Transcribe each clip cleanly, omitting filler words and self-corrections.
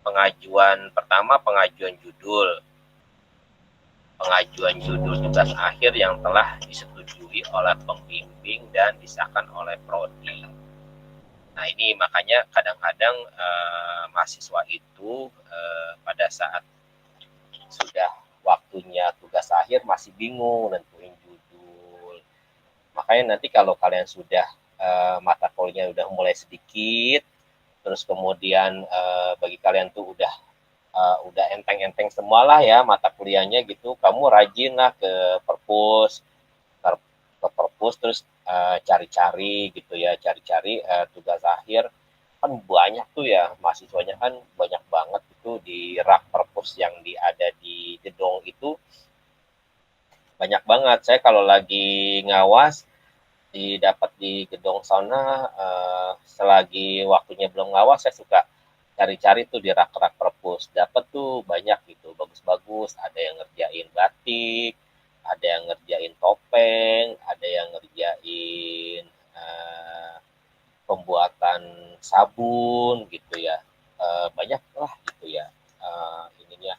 pengajuan judul. Pengajuan judul tugas akhir yang telah disetujui oleh pembimbing dan disahkan oleh prodi. Nah, ini makanya kadang-kadang mahasiswa itu pada saat sudah waktunya tugas akhir masih bingung nentuin judul. Makanya nanti kalau kalian sudah mata kuliahnya udah mulai sedikit, terus kemudian bagi kalian tuh udah enteng-enteng semualah ya mata kuliahnya gitu, kamu rajin lah ke perpus, terus cari-cari gitu ya, cari-cari tugas akhir. Kan banyak tuh ya, mahasiswanya kan banyak banget itu di rak perpus yang ada di gedung itu, banyak banget. Saya kalau lagi ngawas didapat di gedung sana, selagi waktunya belum ngawas saya suka cari-cari tuh di rak-rak perpus, dapat tuh banyak gitu, bagus-bagus, ada yang ngerjain batik, ada yang ngerjain topeng, ada yang ngerjain pembuatan sabun gitu ya, banyak lah gitu ya, ininya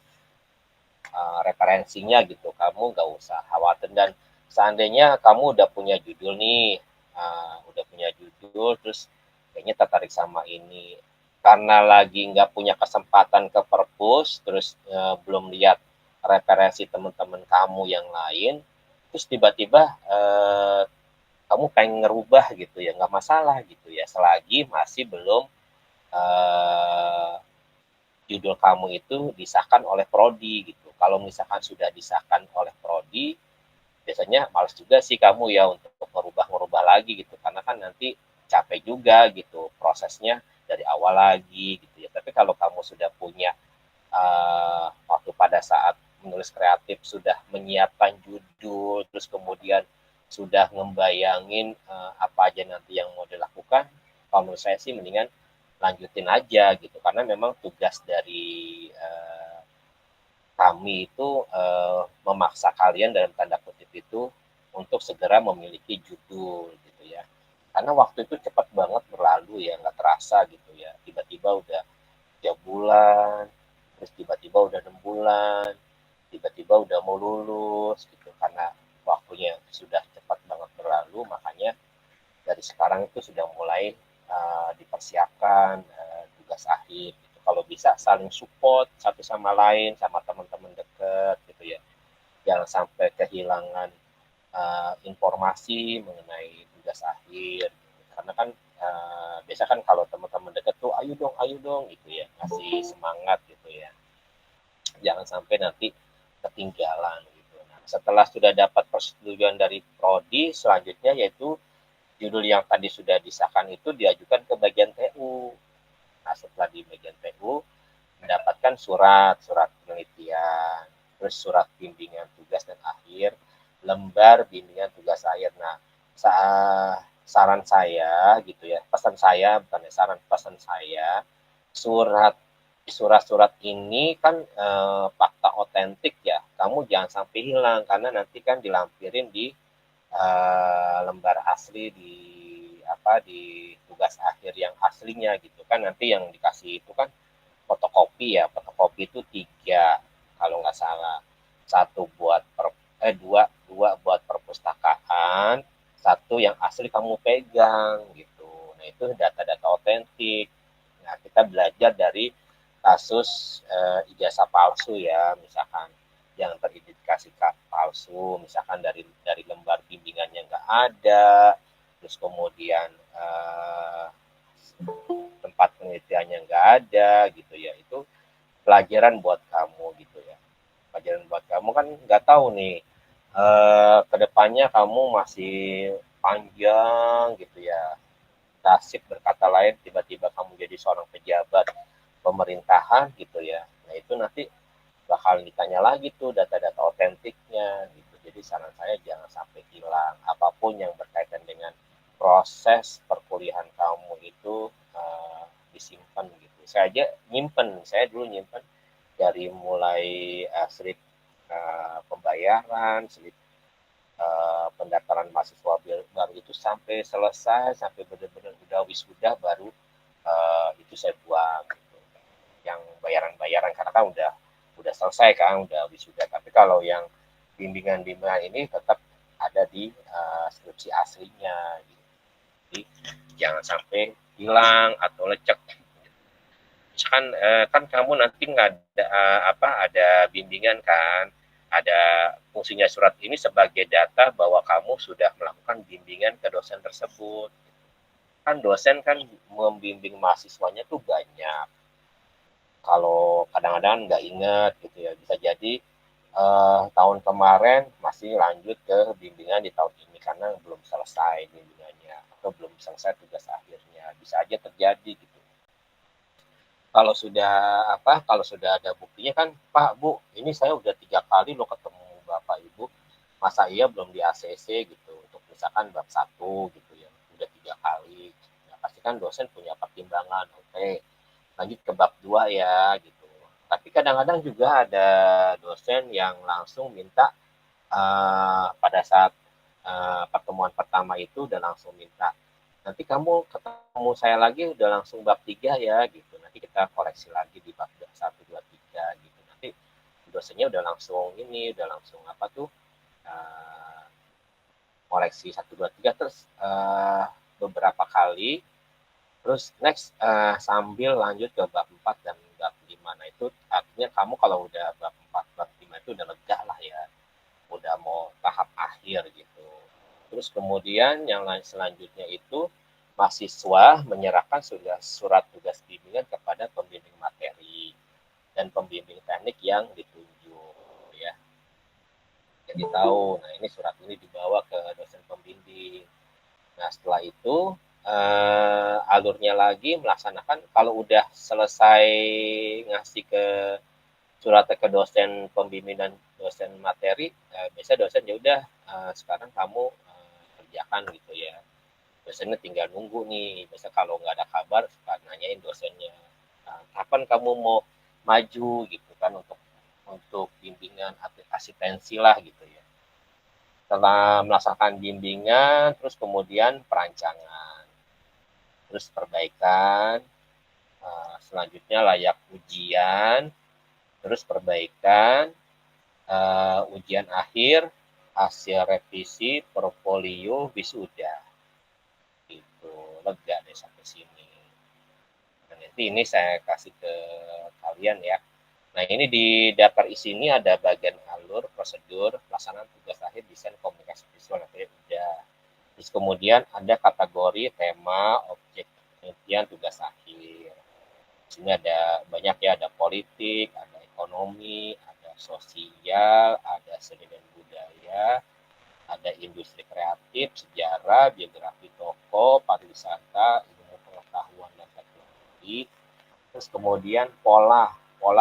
referensinya gitu, kamu nggak usah khawatir. Dan seandainya kamu udah punya judul nih, udah punya judul terus kayaknya tertarik sama ini, karena lagi nggak punya kesempatan ke perpus, terus belum lihat referensi teman-teman kamu yang lain, terus tiba-tiba kamu pengen ngerubah gitu ya, nggak masalah gitu ya, selagi masih belum judul kamu itu disahkan oleh prodi gitu. Kalau misalkan sudah disahkan oleh prodi, biasanya males juga sih kamu ya untuk merubah-merubah lagi gitu, karena kan nanti capek juga gitu prosesnya dari awal lagi gitu ya. Tapi kalau kamu sudah punya waktu pada saat menulis kreatif, sudah menyiapkan judul, terus kemudian sudah ngebayangin apa aja nanti yang mau dilakukan, kalau menurut saya sih mendingan lanjutin aja gitu, karena memang tugas dari kami itu memaksa kalian dalam tanda kutip itu untuk segera memiliki judul gitu ya, karena waktu itu cepat banget berlalu ya, nggak terasa gitu ya, tiba-tiba udah 3 bulan, terus tiba-tiba udah 6 bulan, tiba-tiba udah mau lulus gitu, karena waktunya sudah cepat banget berlalu. Makanya dari sekarang itu sudah mulai dipersiapkan tugas akhir gitu. Kalau bisa saling support satu sama lain, sama teman-teman dekat gitu ya, jangan sampai kehilangan informasi mengenai tugas akhir gitu. Karena kan biasa kan kalau teman-teman dekat tuh ayo dong gitu ya, ngasih semangat gitu ya, jangan sampai nanti ketinggalan gitu. Nah, setelah sudah dapat persetujuan dari prodi, selanjutnya yaitu judul yang tadi sudah disahkan itu diajukan ke bagian TU. Nah, setelah di bagian TU mendapatkan surat penelitian, terus surat bimbingan tugas dan akhir, lembar bimbingan tugas akhir. Nah, saran saya gitu ya, pesan saya, bukan saran, pesan saya, surat surat-surat ini kan fakta otentik ya, kamu jangan sampai hilang, karena nanti kan dilampirin di lembar asli, di tugas akhir yang aslinya gitu kan, nanti yang dikasih itu kan fotokopi ya, fotokopi itu 3 kalau nggak salah, satu buat dua dua buat perpustakaan, satu yang asli kamu pegang gitu. Nah, itu data-data otentik. Nah, kita belajar dari kasus ijazah palsu ya, misalkan yang teridentifikasi palsu, misalkan dari lembar bimbingannya nggak ada, terus kemudian tempat penelitiannya nggak ada gitu ya, itu pelajaran buat kamu gitu ya, pelajaran buat kamu kan, nggak tahu nih kedepannya kamu masih panjang gitu ya, nasib berkata lain tiba-tiba kamu jadi seorang pejabat pemerintahan gitu ya. Nah, itu nanti bakal ditanya lagi tuh data-data otentiknya gitu. Jadi saran saya jangan sampai hilang apapun yang berkaitan dengan proses perkuliahan kamu itu, disimpan gitu. Saya aja nyimpen, saya dulu nyimpen dari mulai slip pembayaran, slip pendaftaran mahasiswa baru itu sampai selesai, sampai benar-benar udah wisuda baru itu saya buang gitu. Yang bayar bayaran karena kan udah selesai kan, udah wisuda. Tapi kalau yang bimbingan-bimbingan ini tetap ada di skripsi aslinya gitu. Jadi jangan sampai hilang atau lecek. Misalkan kan kamu nanti nggak ada ada bimbingan kan, ada fungsinya surat ini sebagai data bahwa kamu sudah melakukan bimbingan ke dosen tersebut. Kan dosen kan membimbing mahasiswanya tuh banyak. Kalau kadang-kadang nggak ingat gitu ya, bisa jadi tahun kemarin masih lanjut ke bimbingan di tahun ini karena belum selesai bimbingannya atau belum selesai tugas akhirnya, bisa aja terjadi gitu. Kalau sudah ada buktinya kan, Pak Bu ini saya udah 3 kali lo ketemu Bapak Ibu, masa iya belum di ACC gitu untuk misalkan bab 1 gitu ya, udah 3 kali ya, pasti kan dosen punya pertimbangan. Oke, lanjut ke bab 2 ya gitu. Tapi kadang-kadang juga ada dosen yang langsung minta pada saat pertemuan pertama itu udah langsung minta, nanti kamu ketemu saya lagi udah langsung bab 3 ya gitu, nanti kita koreksi lagi di bab 1, 2, 3 gitu. Nanti dosennya udah langsung udah langsung uh, koreksi 1, 2, 3 terus beberapa kali, terus next sambil lanjut ke bab 4 dan bab 5. Nah itu artinya kamu kalau udah bab 4, bab 5 itu udah lega lah ya, udah mau tahap akhir gitu. Terus kemudian yang lain selanjutnya itu mahasiswa menyerahkan surat tugas bimbingan kepada pembimbing materi dan pembimbing teknik yang ditunjuk ya. Jadi tahu, nah ini surat ini dibawa ke dosen pembimbing. Nah setelah itu alurnya lagi melaksanakan, kalau udah selesai ngasih ke surat ke dosen pembimbing dan dosen materi, biasa dosen ya udah sekarang kamu kerjakan gitu ya. Dosennya tinggal nunggu nih. Biasa kalau nggak ada kabar suka nanyain dosennya, kapan kamu mau maju gitu kan untuk bimbingan asistensi lah gitu ya. Setelah melaksanakan bimbingan, terus kemudian perancangan, terus perbaikan, selanjutnya layak ujian, terus perbaikan, ujian akhir, hasil revisi, portfolio, wisuda. Gitu, lega deh sampai sini. Dan nanti ini saya kasih ke kalian ya. Nah ini di daftar isi ini ada bagian alur, prosedur, pelaksanaan tugas akhir, desain, komunikasi visual, nanti udah. Terus kemudian ada kategori, tema, objek penelitian, tugas akhir. Di sini ada banyak ya, ada politik, ada ekonomi, ada sosial, ada seni dan budaya, ada industri kreatif, sejarah, biografi tokoh, pariwisata, ilmu pengetahuan dan teknologi, terus kemudian pola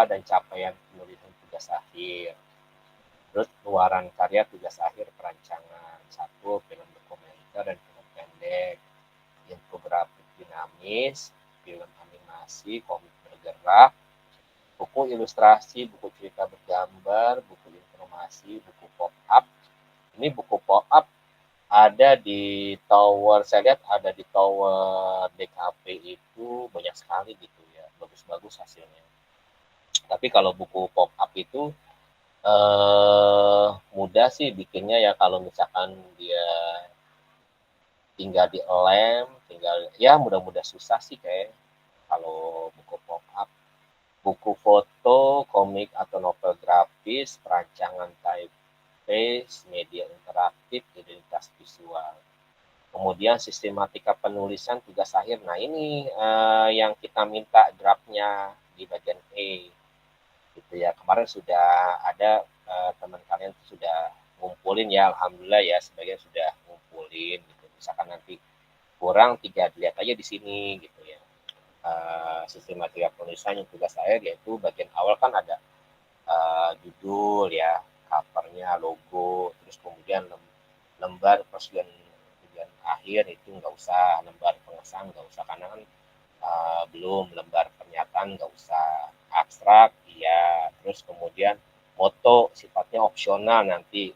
dan capaian penulisan tugas akhir, terus keluaran karya tugas akhir perancangan, 1 film dokumenter dan film pendek, infografik dinamis, film animasi, komik bergerak, buku ilustrasi, buku cerita bergambar, buku informasi, buku pop-up. Ini buku pop-up ada di tower, saya lihat ada di tower DKP itu banyak sekali gitu ya, bagus-bagus hasilnya. Tapi kalau buku pop-up itu mudah sih bikinnya ya, kalau misalkan dia tinggal di lem, tinggal ya mudah-mudah susah sih kayak kalau buku pop-up. Buku foto, komik atau novel grafis, perancangan typeface, media interaktif, identitas visual. Kemudian sistematika penulisan tugas akhir. Nah ini yang kita minta draftnya di bagian E. Gitu ya. Kemarin sudah ada teman kalian sudah ngumpulin ya, alhamdulillah ya, sebagian sudah ngumpulin gitu. Misalkan nanti kurang 3 dilihat aja di sini gitu ya. Sistematika penulisan yang tugas akhir, yaitu bagian awal kan ada judul ya, covernya, logo, terus kemudian lembar persetujuan tujuan akhir itu nggak usah, lembar pengesahan nggak usah karena kan belum, lembar pernyataan nggak usah, abstrak iya, terus kemudian foto sifatnya opsional, nanti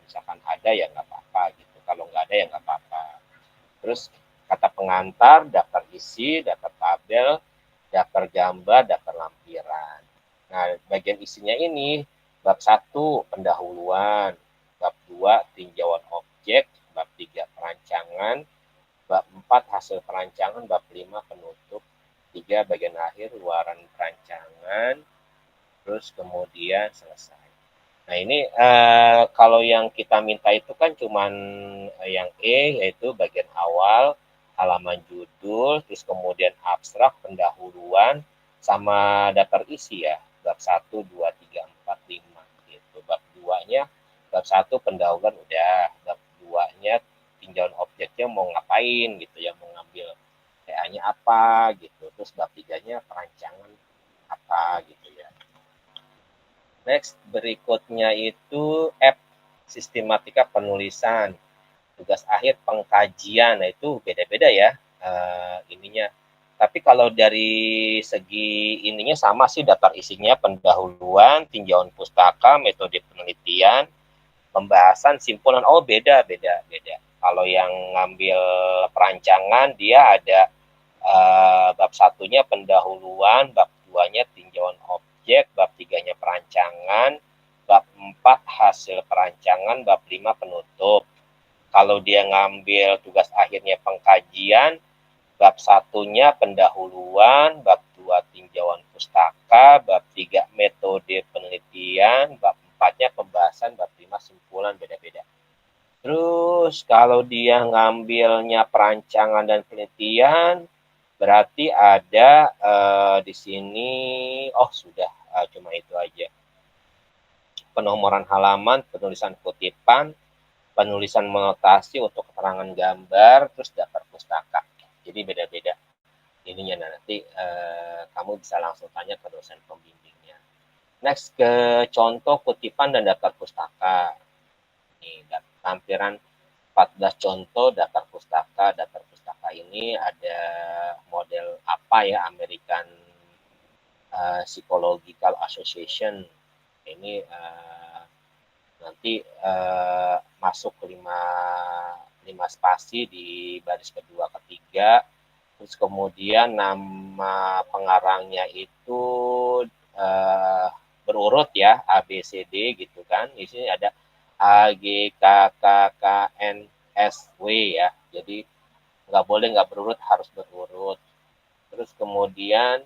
misalkan ada ya nggak apa-apa gitu, kalau nggak ada ya nggak apa-apa. Terus kata pengantar, daftar isi, daftar tabel, daftar gambar, daftar lampiran. Nah, bagian isinya ini bab 1 pendahuluan, bab 2 tinjauan objek, bab 3 perancangan, bab 4 hasil perancangan, bab 5 penutup, 3 bagian akhir luaran perancangan, terus kemudian selesai. Nah ini kalau yang kita minta itu kan cuman yang E, yaitu bagian awal, halaman judul, terus kemudian abstrak, pendahuluan, sama daftar isi ya, bab 1, 2, 3, 4, 5 gitu. Bab 2-nya, bab 1 pendahuluan udah, bab 2-nya tinjauan objeknya mau ngapain gitu ya, mau ngambil TA-nya apa gitu, terus bab 3-nya perancangan apa gitu ya. Next, berikutnya itu F, sistematika penulisan. Tugas akhir pengkajian, nah itu beda-beda ya ininya. Tapi kalau dari segi ininya sama sih, daftar isinya pendahuluan, tinjauan pustaka, metode penelitian, pembahasan, simpulan. Oh beda. Kalau yang ngambil perancangan dia ada bab satunya pendahuluan, bab 2-nya tinjauan objek, bab 3-nya perancangan, bab 4 hasil perancangan, bab 5 penutup. Kalau dia ngambil tugas akhirnya pengkajian, bab 1-nya pendahuluan, bab 2 tinjauan pustaka, bab 3 metode penelitian, bab 4-nya pembahasan, bab 5 simpulan, beda-beda. Terus kalau dia ngambilnya perancangan dan penelitian, berarti ada di sini, oh sudah, cuma itu aja. Penomoran halaman, penulisan kutipan, penulisan notasi untuk keterangan gambar, terus daftar pustaka. Jadi beda-beda ininya, nanti kamu bisa langsung tanya ke dosen pembimbingnya. Next, ke contoh kutipan dan daftar pustaka. Ini tampilan 14 contoh daftar pustaka. Daftar pustaka ini ada model apa ya, American Psychological Association. Ini nanti masuk 5 spasi di baris kedua ketiga, terus kemudian nama pengarangnya itu berurut ya, A B C D gitu kan. Di sini ada A G K K K N S W ya, jadi nggak boleh nggak berurut, harus berurut. Terus kemudian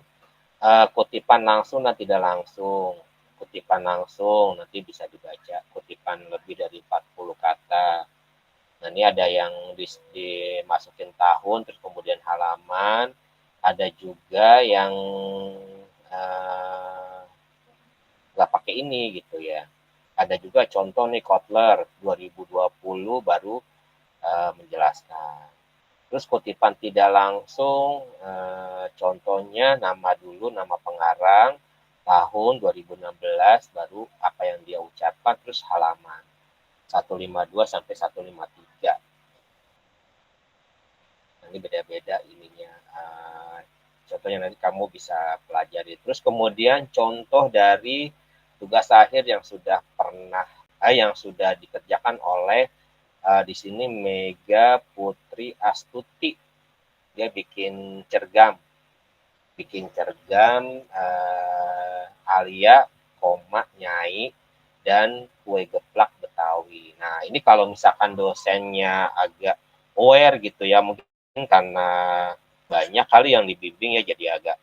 kutipan langsung dan tidak langsung. Kutipan langsung nanti bisa dibaca kutipan lebih dari 40 kata. Nah ini ada yang dimasukin tahun, terus kemudian halaman, ada juga yang nggak pakai ini gitu ya. Ada juga contoh nih Kotler 2020 baru menjelaskan. Terus kutipan tidak langsung, contohnya nama dulu, nama pengarang, tahun 2016, baru apa yang dia ucapkan, terus halaman 152 sampai 153. Ini beda-beda ininya. Contohnya nanti kamu bisa pelajari. Terus kemudian contoh dari tugas akhir yang sudah dikerjakan oleh di sini Mega Putri Astuti. Dia bikin cergam Alia, Nyai, dan kue geplak Betawi. Nah ini kalau misalkan dosennya agak aware gitu ya, mungkin karena banyak kali yang dibimbing ya, jadi agak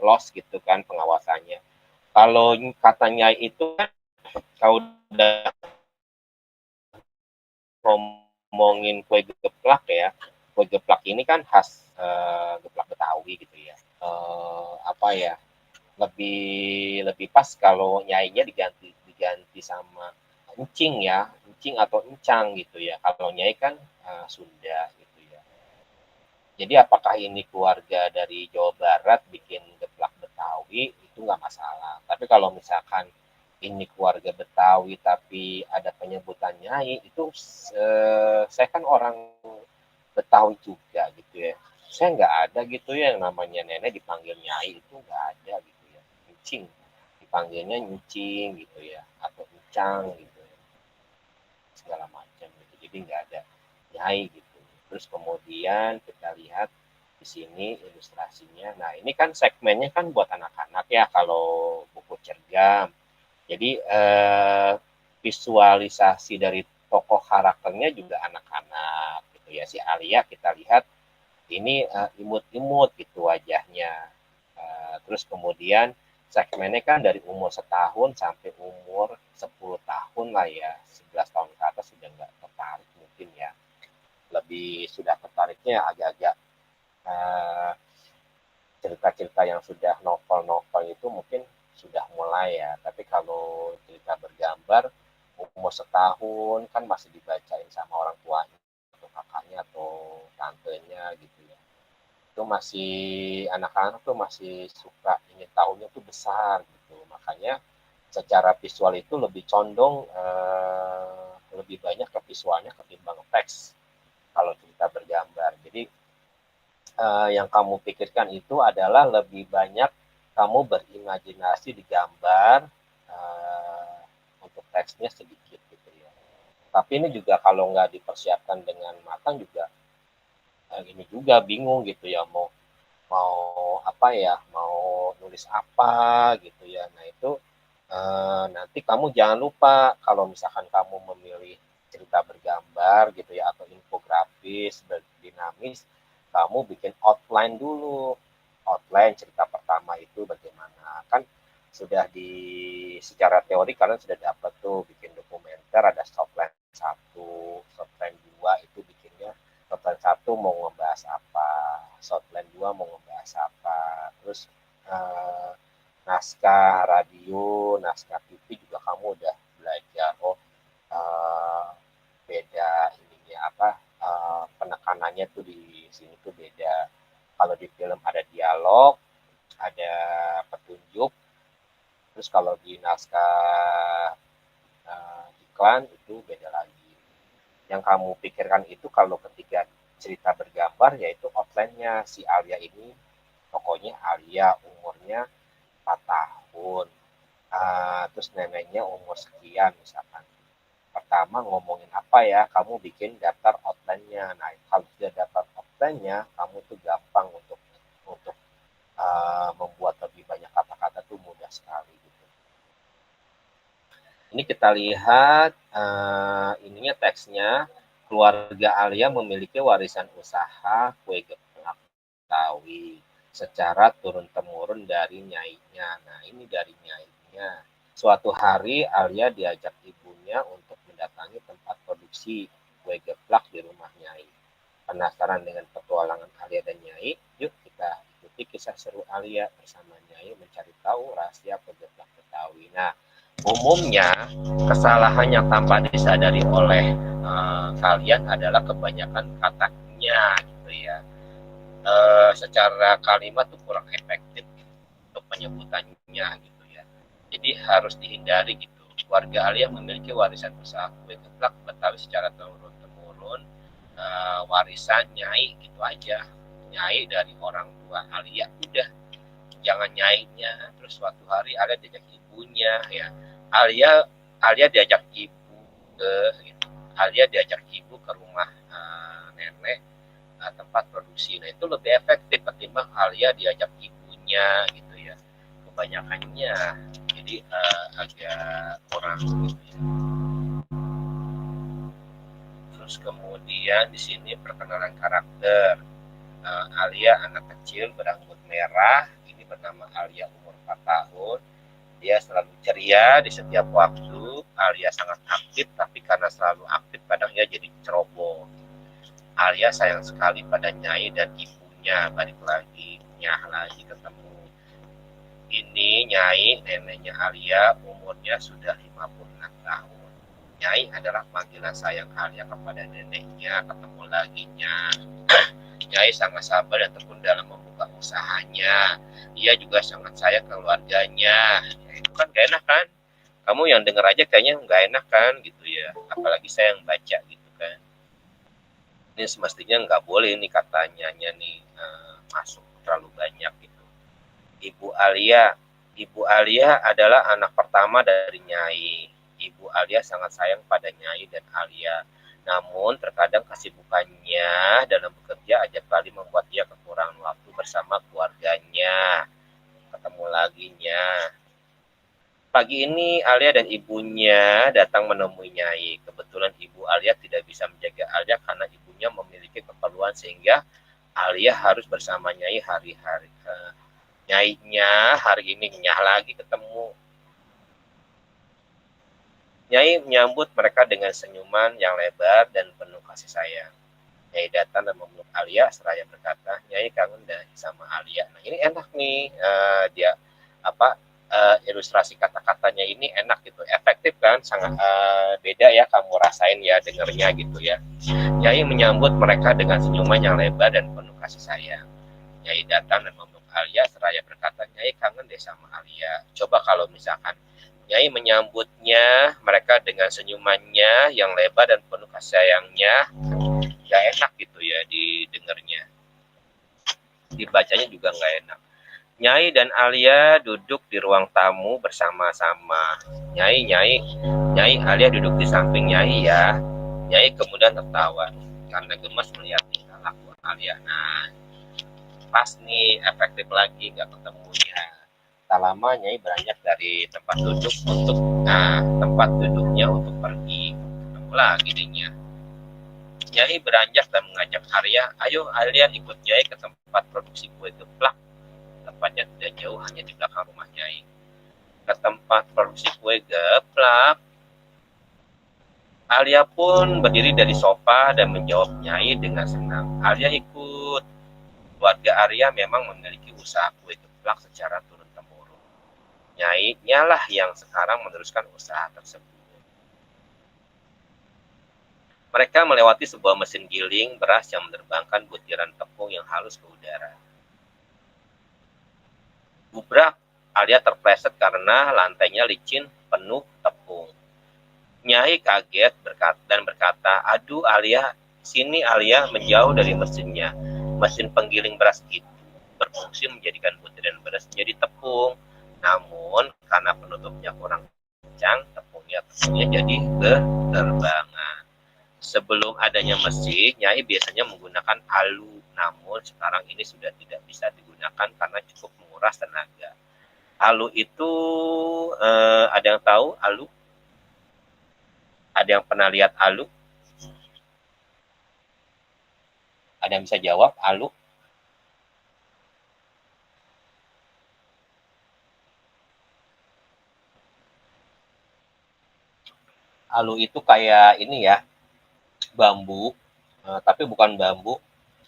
lost gitu kan pengawasannya. Kalau katanya itu kan, kalau udah ngomongin kue geplak ya, kue geplak ini kan khas geplak Betawi gitu ya. Apa ya, lebih pas kalau nyainya diganti sama encing ya, encing atau encang gitu ya. Kalau nyai kan Sunda gitu ya. Jadi apakah ini keluarga dari Jawa Barat bikin geplak Betawi, itu nggak masalah. Tapi kalau misalkan ini keluarga Betawi tapi ada penyebutan nyai, itu saya kan orang Betawi juga gitu ya. Saya nggak ada gitu ya yang namanya nenek dipanggil nyai, itu nggak ada gitu ya. Encing dipanggilnya encing gitu ya, atau encang gitu ya, segala macam gitu. Jadi nggak ada nyai gitu. Terus kemudian kita lihat di sini ilustrasinya. Nah ini kan segmennya kan buat anak-anak ya, kalau buku cergam. Jadi visualisasi dari tokoh karakternya juga anak-anak gitu ya. Si Alia kita lihat ini imut-imut gitu wajahnya. Terus kemudian segmennya kan dari umur setahun sampai umur 10 tahun lah ya, 11 tahun ke atas sudah nggak tertarik mungkin ya, lebih sudah tertariknya agak-agak cerita-cerita yang sudah novel-novel itu mungkin sudah mulai ya, tapi kalau cerita bergambar umur setahun kan masih dibacain sama orang tuanya atau kakaknya atau tantenya gitu ya, itu masih anak-anak tuh masih suka ingin tahunya tuh besar gitu, makanya secara visual itu lebih condong lebih banyak ke visualnya ketimbang teks kalau cerita bergambar. Jadi yang kamu pikirkan itu adalah lebih banyak kamu berimajinasi di gambar, untuk teksnya sedikit gitu ya. Tapi ini juga kalau nggak dipersiapkan dengan matang juga ini juga bingung gitu ya, mau mau apa ya, mau nulis apa gitu ya. Nah itu nanti kamu jangan lupa kalau misalkan kamu memilih cerita bergambar gitu ya atau infografis dinamis, kamu bikin outline dulu. Outline cerita pertama itu bagaimana, kan sudah di secara teori kalian sudah dapat tuh bikin dokumenter, ada outline satu, outline dua itu bikinnya outline satu mau ngebahas apa, outline dua mau ngebahas apa, terus eh, naskah radio, naskah TV juga kamu udah belajar. Oh, uh, beda ininya apa, penekanannya tuh di sini tuh beda. Kalau di film ada dialog, ada petunjuk, terus kalau di naskah iklan itu beda lagi. Yang kamu pikirkan itu kalau ketika cerita bergambar yaitu outline-nya si Alia ini, tokonya Alia umurnya 4 tahun, terus neneknya umur sekian misalkan. Pertama ngomongin apa ya, kamu bikin daftar outline-nya. Nah, kalau sudah daftar outline-nya, kamu tuh gampang untuk membuat lebih banyak kata-kata tuh mudah sekali gitu. Ini kita lihat ininya teksnya. Keluarga Alia memiliki warisan usaha kue geplak Betawi secara turun-temurun dari nyainya. Nah, ini dari nyainya. Suatu hari Alia diajak ibunya untuk mendatangi tempat produksi kue geplak di rumah Nyai. Penasaran dengan petualangan Alia dan Nyai? Yuk kita ikuti kisah seru Alia bersama Nyai mencari tahu rahasia kue geplak Betawi. Nah, umumnya kesalahan yang tanpa disadari oleh kalian adalah kebanyakan katanya gitu ya. Secara kalimat tuh kurang efektif untuk penyebutannya gitu ya. Jadi harus dihindari gitu. Keluarga Alia memiliki warisan usaha kue geplak Betawi secara turun-temurun, warisan Nyai gitu aja. Nyai dari orang tua Alia, udah jangan nyainya. Terus suatu hari Alia diajak ibunya ya. Alia diajak ibu ke gitu. Alia diajak ibu ke rumah nenek tempat produksi. Nah itu lebih efektif ketimbang Alia diajak ibunya gitu ya. Kebanyakannya jadi agak kurang gitu ya. Terus kemudian di sini perkenalan karakter. Alia anak kecil berambut merah, ini bernama Alia umur 4 tahun. Dia selalu ceria di setiap waktu. Alia sangat aktif, tapi karena selalu aktif kadang ia jadi ceroboh. Alia sayang sekali pada Nyai dan ibunya. Balik lagi, nyah lagi ketemu. Ini Nyai, neneknya Alia, umurnya sudah 56 tahun. Nyai adalah panggilan sayang Alia kepada neneknya. Ketemu lagi, Nyah. Nyai sangat sabar dan tekun dalam membuka usahanya. Ia juga sangat sayang keluarganya. Ya, itu kan gak enak kan? Kamu yang denger aja kayaknya gak enak kan gitu ya. Apalagi saya yang baca gitu kan. Ini semestinya gak boleh nih katanya nih masuk terlalu banyak gitu. Ibu Alia adalah anak pertama dari Nyai. Ibu Alia sangat sayang pada Nyai dan Alia. Namun terkadang kesibukannya dalam bekerja acap kali membuat ia kekurangan waktu bersama keluarganya. Ketemu lagi Nya. Pagi ini Alia dan ibunya datang menemui Nyai. Kebetulan ibu Alia tidak bisa menjaga Alia karena ibunya memiliki keperluan sehingga Alia harus bersama Nyai hari-hari. Nyainya hari ini nyah lagi ketemu. Nyai menyambut mereka dengan senyuman yang lebar dan penuh kasih sayang. Nyai datang dan memeluk Alia seraya berkata, Nyai kangen dah sama Alia. Nah ini enak nih, dia ilustrasi kata-katanya ini enak gitu, efektif kan, sangat beda ya kamu rasain ya dengernya gitu ya. Nyai menyambut mereka dengan senyuman yang lebar dan penuh kasih sayang. Nyai datang dan memeluk Alia seraya berkata, Nyai kangen deh sama Alia. Coba kalau misalkan Nyai menyambutnya mereka dengan senyumannya yang lebar dan penuh kasih sayangnya, gak enak gitu ya didengarnya, dibacanya juga gak enak. Nyai dan Alia duduk di ruang tamu bersama-sama. Nyai, Alia duduk di samping Nyai ya. Nyai kemudian tertawa karena gemas melihat tingkah laku Alia. Nah, pas nih efektif lagi gak ketemunya. Tak lama Nyai beranjak dari tempat duduk untuk tempat duduknya untuk pergi. Ketemu lagi dehnya. Nyai beranjak dan mengajak Arya, ayo Alia ikut Nyai ke tempat produksi kue geplak. Tempatnya tidak jauh, hanya di belakang rumah Nyai. Ke tempat produksi kue geplak. Alia pun berdiri dari sofa dan menjawab Nyai dengan senang. Alia ikut. Keluarga Arya memang memiliki usaha kue geplak secara turun-temurun. Nyai nyalah yang sekarang meneruskan usaha tersebut. Mereka melewati sebuah mesin giling beras yang menerbangkan butiran tepung yang halus ke udara. Gubrak, Alia terpleset karena lantainya licin penuh tepung. Nyai kaget dan berkata, aduh Alia, sini Alia menjauh dari mesinnya. Mesin penggiling beras itu berfungsi menjadikan butiran beras menjadi tepung. Namun karena penutupnya kurang kencang, tepungnya jadi berterbangan. Sebelum adanya mesin, Nyai biasanya menggunakan alu. Namun sekarang ini sudah tidak bisa digunakan karena cukup menguras tenaga. Alu itu ada yang tahu alu? Ada yang pernah lihat alu? Ada yang bisa jawab alu? Alu itu kayak ini ya, bambu, tapi bukan bambu,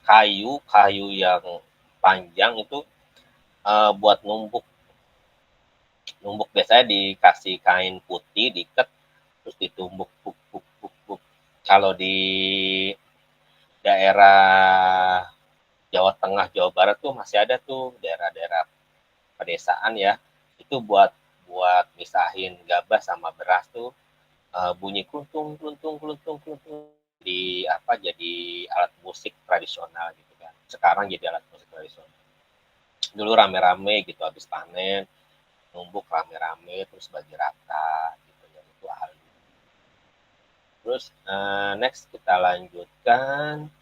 kayu yang panjang itu buat numbuk. Numbuk biasanya dikasih kain putih, diikat, terus ditumbuk. Kalau di daerah Jawa Tengah, Jawa Barat tuh masih ada tuh daerah-daerah pedesaan ya. Itu buat misahin gabah sama beras tuh bunyi kluntung kluntung kluntung kluntung jadi alat musik tradisional gitu kan. Sekarang jadi alat musik tradisional. Dulu rame-rame gitu habis panen, numbuk rame-rame terus bagi rata gitu ya, itu ahli. Terus next kita lanjutkan.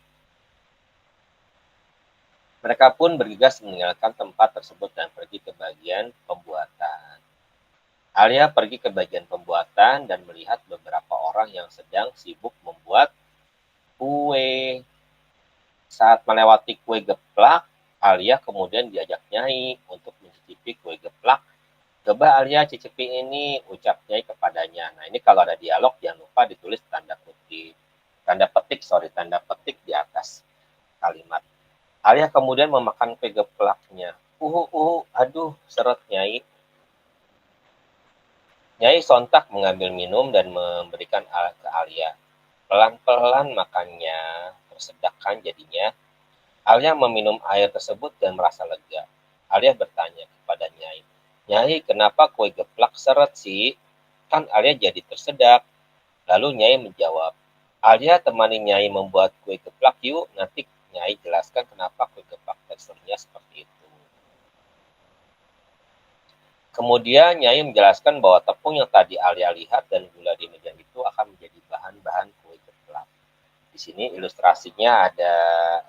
Mereka pun bergegas meninggalkan tempat tersebut dan pergi ke bagian pembuatan. Alia pergi ke bagian pembuatan dan melihat beberapa orang yang sedang sibuk membuat kue. Saat melewati kue geplak, Alia kemudian diajak Nyai untuk mencicipi kue geplak. Coba Alia cicipi ini, ucap Nyai kepadanya. Nah ini kalau ada dialog jangan lupa ditulis tanda petik di atas kalimat. Alia kemudian memakan kue geplaknya. Aduh, seret Nyai. Nyai sontak mengambil minum dan memberikan ke Alia. Pelan-pelan makannya, tersedak kan jadinya. Alia meminum air tersebut dan merasa lega. Alia bertanya kepada Nyai, Nyai, kenapa kue geplak seret sih? Kan Alia jadi tersedak. Lalu Nyai menjawab, Alia temani Nyai membuat kue geplak yuk, nanti Nyai jelaskan kenapa kue geplak teksturnya seperti itu. Kemudian Nyai menjelaskan bahwa tepung yang tadi Alia lihat dan gula di meja itu akan menjadi bahan-bahan kue geplak. Di sini ilustrasinya ada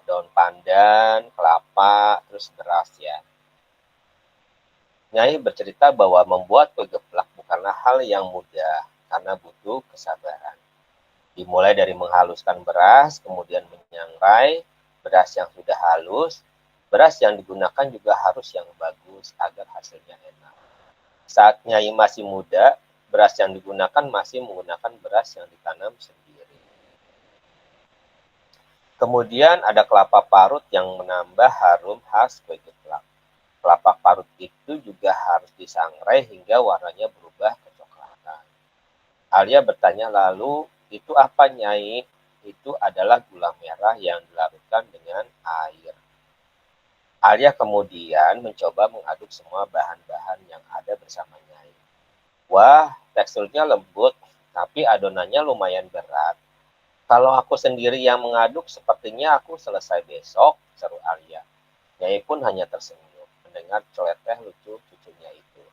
daun pandan, kelapa, terus beras ya. Nyai bercerita bahwa membuat kue geplak bukan bukanlah hal yang mudah karena butuh kesabaran. Dimulai dari menghaluskan beras, kemudian menyangrai beras yang sudah halus. Beras yang digunakan juga harus yang bagus agar hasilnya enak. Saat Nyai masih muda, beras yang digunakan masih menggunakan beras yang ditanam sendiri. Kemudian ada kelapa parut yang menambah harum khas kue geplak. Kelapa parut itu juga harus disangrai hingga warnanya berubah kecoklatan. Alia bertanya lalu, itu apa Nyai? Itu adalah gula merah yang dilarutkan dengan air. Alia kemudian mencoba mengaduk semua bahan-bahan yang ada bersama Nyai. Wah, teksturnya lembut, tapi adonannya lumayan berat. Kalau aku sendiri yang mengaduk, sepertinya aku selesai besok, seru Alia. Nyai pun hanya tersenyum mendengar celoteh lucu cucunya itu.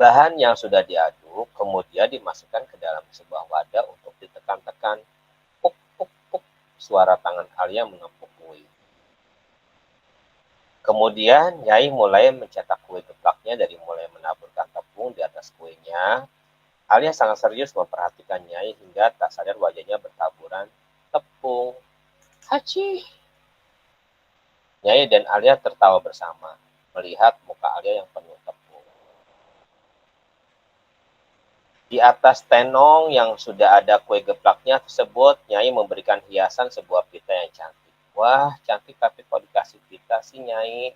Bahan yang sudah diaduk kemudian dimasukkan ke dalam sebuah wadah untuk ditekan-tekan. Puk, puk, puk, suara tangan Alia menepuk kue. Kemudian Nyai mulai mencetak kue geplaknya dari mulai menaburkan tepung di atas kuenya. Alia sangat serius memperhatikan Nyai hingga tak sadar wajahnya bertaburan tepung. Hachi! Nyai dan Alia tertawa bersama, melihat muka Alia yang penuh tepung. Di atas tenong yang sudah ada kue geplaknya tersebut, Nyai memberikan hiasan sebuah pita yang cantik. Wah, cantik tapi kok dikasih pita sih Nyai?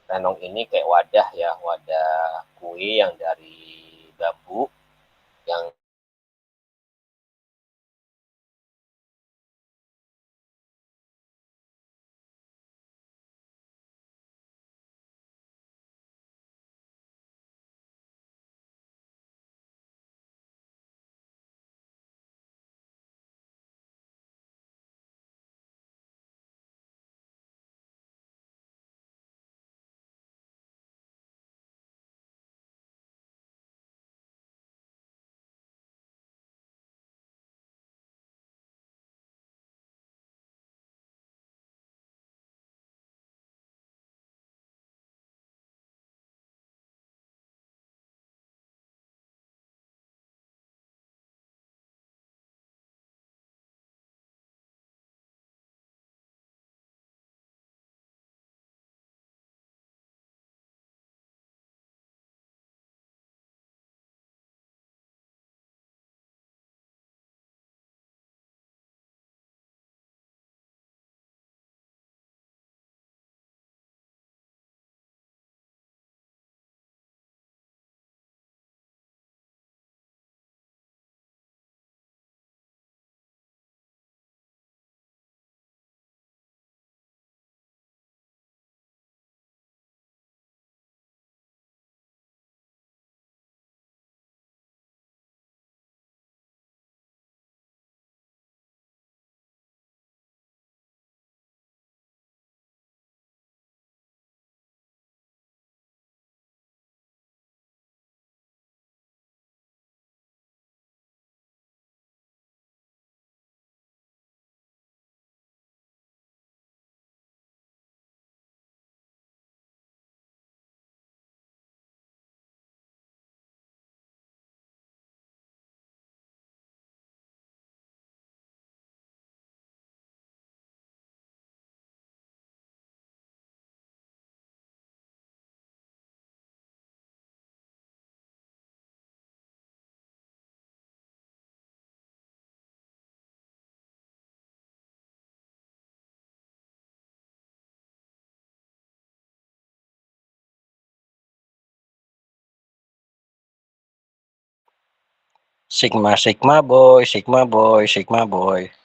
Tenong ini kayak wadah ya, wadah kue yang dari bambu yang Sigma Sigma boy, Sigma boy, Sigma boy.